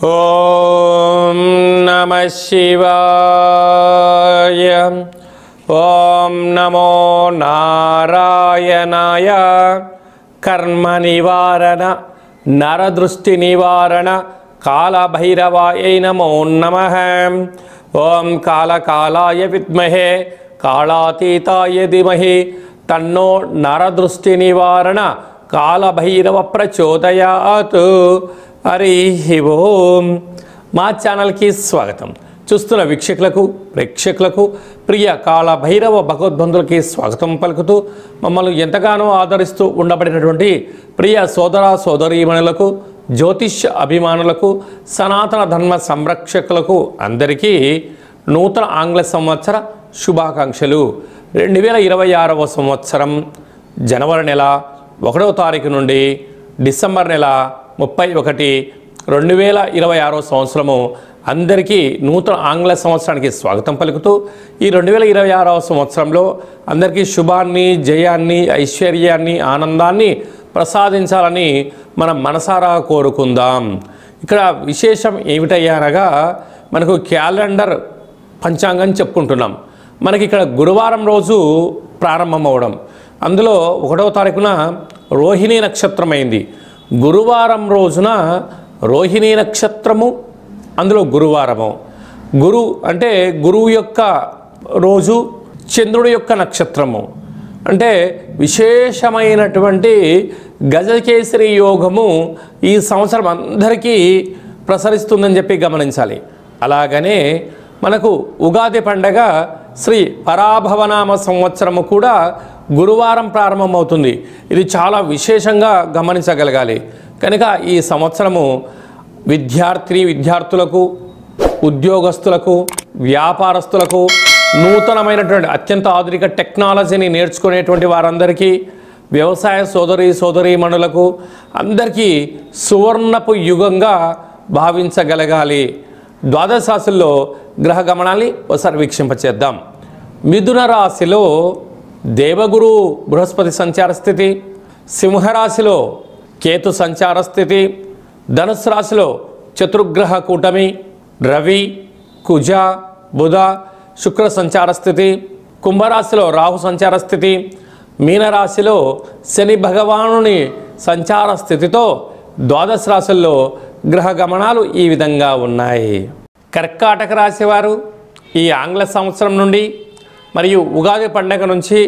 ఓం నమః శివాయ. ఓం నమో నారాయణాయ. కర్మ నివారణ నరదృష్టి నివారణ కాళభైరవాయ నమో నమః. ఓం కాళకాలాయ విద్మహే కాళాతీతాయ ధీమహి తన్నో నరదృష్టి నివారణ కాళభైరవ ప్రచోదయాత్. హరి ఓం. మా ఛానల్కి స్వాగతం. చూస్తున్న వీక్షకులకు ప్రేక్షకులకు ప్రియ కాళభైరవ భగవద్బంధులకి స్వాగతం పలుకుతూ మమ్మల్ని ఎంతగానో ఆదరిస్తూ ఉండబడినటువంటి ప్రియ సోదర సోదరీమణులకు జ్యోతిష్య అభిమానులకు సనాతన ధర్మ సంరక్షకులకు అందరికీ నూతన ఆంగ్ల సంవత్సర శుభాకాంక్షలు. 2026వ సంవత్సరం జనవరి నెల 1వ తారీఖు నుండి డిసెంబర్ నెల 31, 2026వ సంవత్సరము అందరికీ నూతన ఆంగ్ల సంవత్సరానికి స్వాగతం పలుకుతూ ఈ 2026వ సంవత్సరంలో అందరికీ శుభాన్ని, జయాన్ని, ఐశ్వర్యాన్ని, ఆనందాన్ని ప్రసాదించాలని మనం మనసారా కోరుకుందాం. ఇక్కడ విశేషం ఏమిటయ్యా అనగా మనకు క్యాలెండర్ పంచాంగం చెప్పుకుంటున్నాం. మనకి ఇక్కడ గురువారం రోజు ప్రారంభమవడం, అందులో 1వ తారీఖున రోహిణీ నక్షత్రం అయింది. గురువారం రోజున రోహిణీ నక్షత్రము, అందులో గురువారము. గురు అంటే గురువు యొక్క రోజు, చంద్రుడి యొక్క నక్షత్రము. అంటే విశేషమైనటువంటి గజకేసరి యోగము ఈ సంవత్సరం అందరికీ ప్రసరిస్తుందని చెప్పి గమనించాలి. అలాగనే మనకు ఉగాది పండగ శ్రీ పరాభవనామ సంవత్సరము కూడా గురువారం ప్రారంభమవుతుంది. ఇది చాలా విశేషంగా గమనించగలగాలి. కనుక ఈ సంవత్సరము విద్యార్థులకు, ఉద్యోగస్తులకు, వ్యాపారస్తులకు, నూతనమైనటువంటి అత్యంత ఆధునిక టెక్నాలజీని నేర్చుకునేటువంటి వారందరికీ, వ్యవసాయ సోదరీమణులకు అందరికీ సువర్ణపు యుగంగా భావించగలగాలి. ద్వాదశ రాశుల్లో గ్రహ గమనాన్ని ఒకసారి వీక్షింపచేద్దాం. మిథున రాశిలో దేవగురు బృహస్పతి సంచార స్థితి, సింహరాశిలో కేతు సంచార స్థితి, ధనుసు రాశిలో చతుర్గ్రహ కూటమి రవి, కుజ, బుధ, శుక్ర సంచార స్థితి, కుంభరాశిలో రాహు సంచార స్థితి, మీనరాశిలో శని భగవానుని సంచార స్థితితో ద్వాదశ రాశుల్లో గ్రహ గమనాలు ఈ విధంగా ఉన్నాయి. కర్కాటక రాశి వారు ఈ ఆంగ్ల సంవత్సరం నుండి మరియు ఉగాది పండగ నుంచి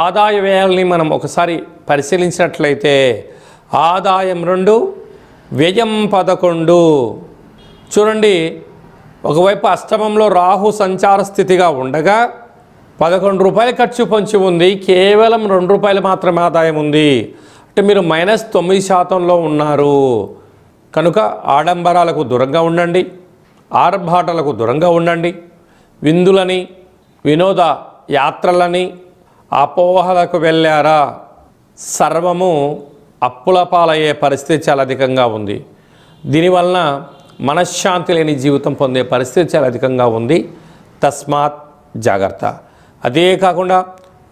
ఆదాయ వ్యయాలని మనం ఒకసారి పరిశీలించినట్లయితే ఆదాయం 2, వ్యయం 11. చూడండి, ఒకవైపు అష్టమంలో రాహు సంచార స్థితిగా ఉండగా 11 రూపాయలు ఖర్చు పొంచి ఉంది, కేవలం 2 రూపాయలు మాత్రమే ఆదాయం ఉంది. అంటే మీరు -9% ఉన్నారు. కనుక ఆడంబరాలకు దూరంగా ఉండండి, ఆర్భాటాలకు దూరంగా ఉండండి. విందులని, వినోద యాత్రలని, అపోహలకు వెళ్ళారా సర్వము అప్పుల పాలయ్యే పరిస్థితి చాలా అధికంగా ఉంది. దీనివలన మనశ్శాంతి లేని జీవితం పొందే పరిస్థితి చాలా అధికంగా ఉంది. తస్మాత్ జాగ్రత్త. అదే కాకుండా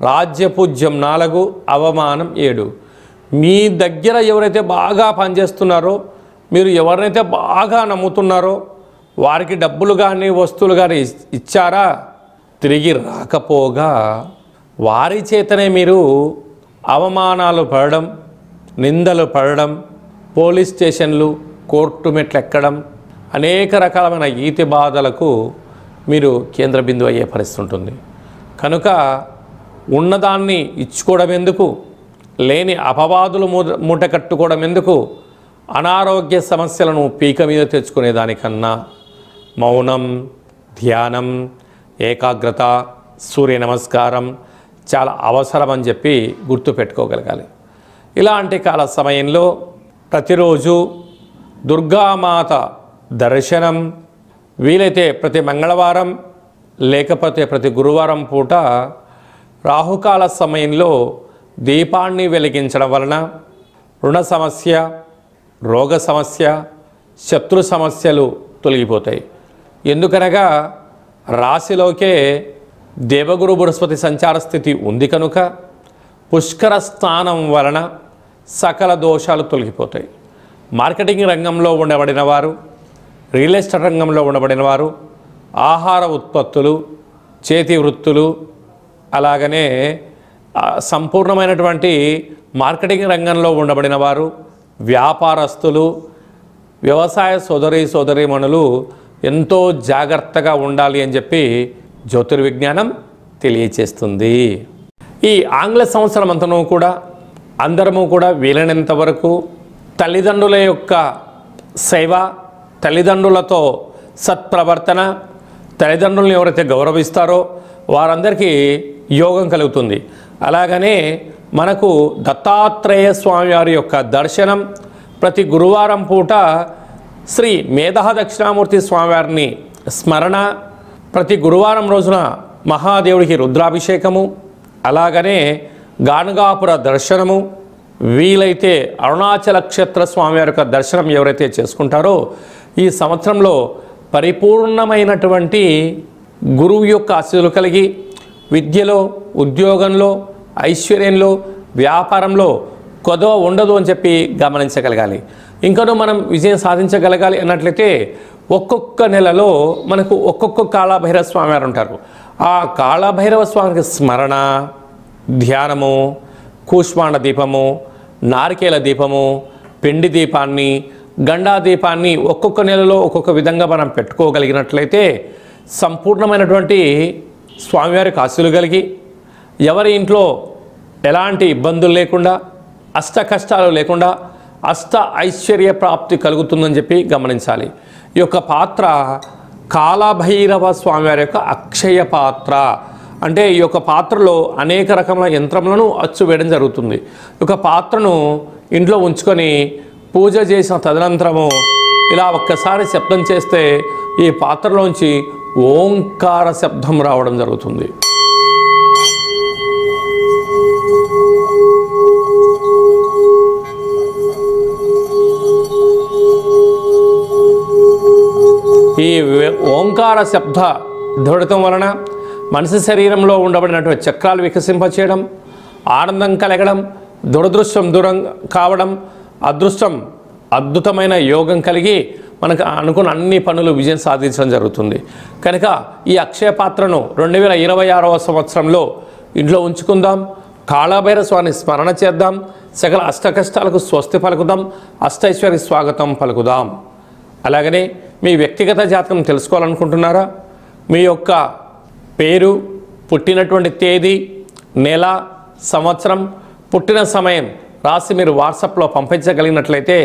రాజ్యపూజ్యం 4, అవమానం 7. మీ దగ్గర ఎవరైతే బాగా పనిచేస్తున్నారో, మీరు ఎవరినైతే బాగా నమ్ముతున్నారో వారికి డబ్బులు కానీ వస్తువులు కానీ ఇచ్చారా, తిరిగి రాకపోగా వారి చేతనే మీరు అవమానాలు పడడం, నిందలు పడడం, పోలీస్ స్టేషన్లు, కోర్టు మెట్లు ఎక్కడం, అనేక రకాలమైన ఈతి బాధలకు మీరు కేంద్ర బిందువు అయ్యే పరిస్థితి ఉంటుంది. కనుక ఉన్నదాన్ని ఇచ్చుకోవడం ఎందుకు, లేని అపవాదులు మూట కట్టుకోవడం ఎందుకు, అనారోగ్య సమస్యలను పీక మీద తెచ్చుకునేదానికన్నా మౌనం, ధ్యానం, ఏకాగ్రత, సూర్య నమస్కారం చాలా అవసరం అని చెప్పి గుర్తుపెట్టుకోగలగాలి. ఇలాంటి కాల సమయంలో ప్రతిరోజు దుర్గామాత దర్శనం, వీలైతే ప్రతి మంగళవారం లేకపోతే ప్రతి గురువారం పూట రాహుకాల సమయంలో దీపాన్ని వెలిగించడం వలన రుణ సమస్య, రోగ సమస్య, శత్రు సమస్యలు తొలగిపోతాయి. ఎందుకనగా రాశిలోకే దేవగురు బృహస్పతి సంచార స్థితి ఉంది కనుక పుష్కర స్నానం వలన సకల దోషాలు తొలగిపోతాయి. మార్కెటింగ్ రంగంలో ఉండబడిన వారు, రియల్ ఎస్టేట్ రంగంలో ఉండబడిన వారు, ఆహార ఉత్పత్తులు, చేతి వృత్తులు, అలాగనే సంపూర్ణమైనటువంటి మార్కెటింగ్ రంగంలో ఉండబడిన వారు, వ్యాపారస్తులు, వ్యవసాయ సోదరీమణులు ఎంతో జాగ్రత్తగా ఉండాలి అని చెప్పి జ్యోతిర్విజ్ఞానం తెలియచేస్తుంది. ఈ ఆంగ్ల సంవత్సరం అంతను కూడా అందరము కూడా వీలైనంత వరకు తల్లిదండ్రుల యొక్క సేవ, తల్లిదండ్రులతో సత్ప్రవర్తన, తల్లిదండ్రులను ఎవరైతే గౌరవిస్తారో వారందరికీ యోగం కలుగుతుంది. అలాగనే మనకు దత్తాత్రేయ స్వామి వారి యొక్క దర్శనం, ప్రతి గురువారం పూట శ్రీ మేధా దక్షిణామూర్తి స్వామివారిని స్మరణ, ప్రతి గురువారం రోజున మహాదేవుడికి రుద్రాభిషేకము, అలాగనే గానుగాపుర దర్శనము, వీలైతే అరుణాచల క్షేత్ర స్వామివారి యొక్క దర్శనం ఎవరైతే చేసుకుంటారో ఈ సంవత్సరంలో పరిపూర్ణమైనటువంటి గురువు యొక్క ఆశీస్సులు కలిగి విద్యలో, ఉద్యోగంలో, ఐశ్వర్యంలో, వ్యాపారంలో కొదవ ఉండదు అని చెప్పి గమనించగలగాలి. ఇంకనూ మనం విజయం సాధించగలగాలి అన్నట్లయితే ఒక్కొక్క నెలలో మనకు ఒక్కొక్క కాళభైరవ స్వామి వారు ఉంటారు. ఆ కాళభైరవ స్వామికి స్మరణ, ధ్యానము, కూష్మాండ దీపము, నారికేల దీపము, పిండి దీపాన్ని, గండా దీపాన్ని ఒక్కొక్క నెలలో ఒక్కొక్క విధంగా మనం పెట్టుకోగలిగినట్లయితే సంపూర్ణమైనటువంటి స్వామివారికి ఆశీస్సులు కలిగి ఎవరి ఇంట్లో ఎలాంటి ఇబ్బందులు లేకుండా, అష్ట కష్టాలు లేకుండా అష్ట ఐశ్వర్య ప్రాప్తి కలుగుతుందని చెప్పి గమనించాలి. ఈ యొక్క పాత్ర కాళభైరవ స్వామివారి యొక్క అక్షయ పాత్ర. అంటే ఈ యొక్క పాత్రలో అనేక రకముల యంత్రములను అచ్చు వేయడం జరుగుతుంది. ఈ యొక్క పాత్రను ఇంట్లో ఉంచుకొని పూజ చేసిన తదనంతరము ఇలా ఒక్కసారి శబ్దం చేస్తే ఈ పాత్రలోంచి ఓంకార శబ్దం రావడం జరుగుతుంది. ఈ ఓంకార శబ్ద ధ్వనితం వలన మనిషి శరీరంలో ఉండబడినటువంటి చక్రాలు వికసింపచేయడం, ఆనందం కలగడం, దురదృష్టం దూరం కావడం, అదృష్టం అద్భుతమైన యోగం కలిగి మనకు అనుకున్న అన్ని పనులు విజయం సాధించడం జరుగుతుంది. కనుక ఈ అక్షయ పాత్రను 2026వ సంవత్సరంలో ఇంట్లో ఉంచుకుందాం. కాళభైరవ స్వామిని స్మరణ చేద్దాం. సకల అష్టకష్టాలకు స్వస్తి పలుకుదాం. అష్టైశ్వర్య స్వాగతం పలుకుదాం. అలాగనే మీ వ్యక్తిగత జాతకం తెలుసుకోవాలనుకుంటున్నారా? మీ యొక్క పేరు, పుట్టినటువంటి తేదీ, నెల, సంవత్సరం, పుట్టిన సమయం రాసి మీరు వాట్సాప్లో పంపించగలిగినట్లయితే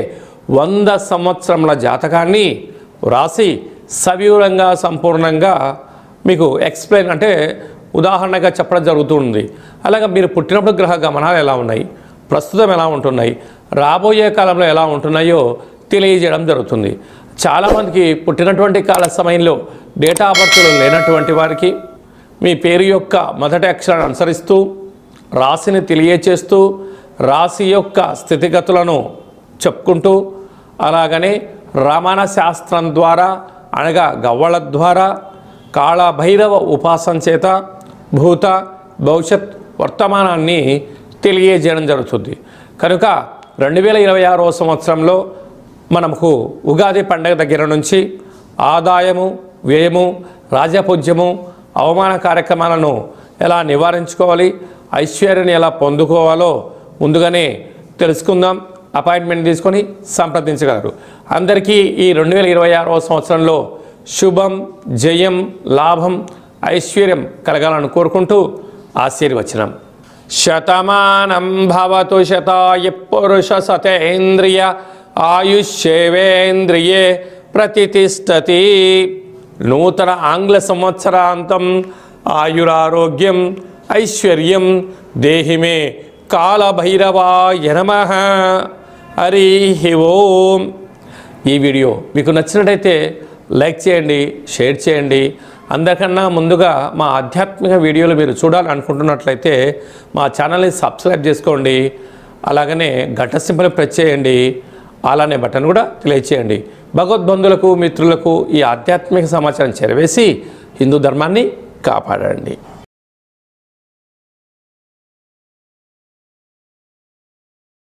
100 సంవత్సరముల జాతకాన్ని రాసి సవివరంగా సంపూర్ణంగా మీకు ఎక్స్ప్లెయిన్ అంటే ఉదాహరణగా చెప్పడం జరుగుతుంది. అలాగే మీరు పుట్టినప్పుడు గ్రహ గమనాలు ఎలా ఉన్నాయి, ప్రస్తుతం ఎలా ఉంటున్నాయి, రాబోయే కాలంలో ఎలా ఉంటున్నాయో తెలియజేయడం జరుగుతుంది. చాలామందికి పుట్టినటువంటి కాల సమయంలో డేటా ఆఫ్ బర్త్లు లేనటువంటి వారికి మీ పేరు యొక్క మొదటి అక్షరాన్ని అనుసరిస్తూ రాశిని తెలియచేస్తూ రాశి యొక్క స్థితిగతులను చెప్పుకుంటూ అలాగనే రమణ శాస్త్రం ద్వారా అనగా గవ్వళ ద్వారా కాళభైరవ ఉపాసన చేత భూత భవిష్యత్ వర్తమానాన్ని తెలియజేయడం జరుగుతుంది. కనుక 2026వ సంవత్సరంలో మనకు ఉగాది పండగ దగ్గర నుంచి ఆదాయము, వ్యయము, రాజపూజ్యము, అవమాన కార్యక్రమాలను ఎలా నివారించుకోవాలి, ఐశ్వర్యాన్ని ఎలా పొందుకోవాలో ముందుగానే తెలుసుకుందాం. అపాయింట్మెంట్ తీసుకొని సంప్రదించగలరు. అందరికీ ఈ 2026వ సంవత్సరంలో శుభం, జయం, లాభం, ఐశ్వర్యం కలగాలని కోరుకుంటూ ఆశీర్వచనం. శతమానం భవతు శతాయ పురుష సతేంద్రియ ఆయుష్యేవేంద్రియే ప్రతిష్టతి. నూతన ఆంగ్ల సంవత్సరాంతం ఆయురారోగ్యం ఐశ్వర్యం దేహిమే కాళభైరవాయ నమః. హరి ఓం. ఈ వీడియో మీకు నచ్చినట్టయితే లైక్ చేయండి, షేర్ చేయండి. అందరికన్నా ముందుగా మా ఆధ్యాత్మిక వీడియోలు మీరు చూడాలనుకుంటున్నట్లయితే మా ఛానల్ని సబ్స్క్రైబ్ చేసుకోండి. అలాగనే గంట సింబల్ ప్రెస్ చేయండి. అలానే బటన్ కూడా తెలియచేయండి. భగవద్బంధులకు, మిత్రులకు ఈ ఆధ్యాత్మిక సమాచారం చేరవేసి హిందూ ధర్మాన్ని కాపాడండి.